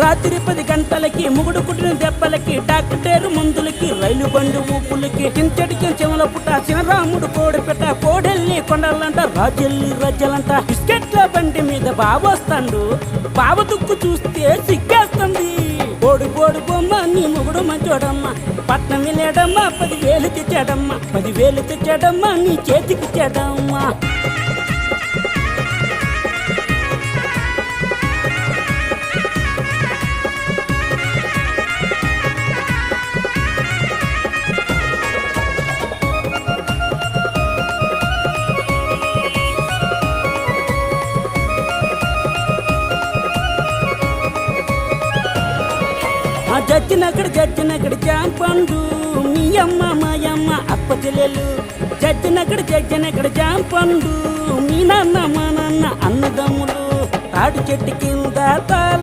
రాత్రి 10 గంటలకి ముగుడు కుట్టిన దెబ్బలకి డాక్టరు మందులకి రైలు బండి ఊపులకి చించడికి చెమల పుట్ట చినరాముడు కోడిపెట్ట కోడెల్లి కొండలంట రాజెల్లి రజ్జలంట బిస్కెట్ల బండి మీద బాబొస్తాడు బావ దుక్కు చూస్తే సిగ్గేస్తుంది కోడి కోడి బొమ్మ నీ ముగుడు మంచోడమ్మ పట్నం వెళ్ళాడమ్మా 10,000 తెచ్చాడమ్మా 10,000 తెచ్చాడమ్మా నీ చేతికి ఇచ్చాడమ్మా జడ్జినక్కడ జాంపండు మీ అమ్మ మాయమ్మ అప్ప చెల్లెలు జడ్జినక్కడ జాంపండు మీ నాన్న మా నాన్న అన్నదమ్ములు తాడి చెట్టు కింద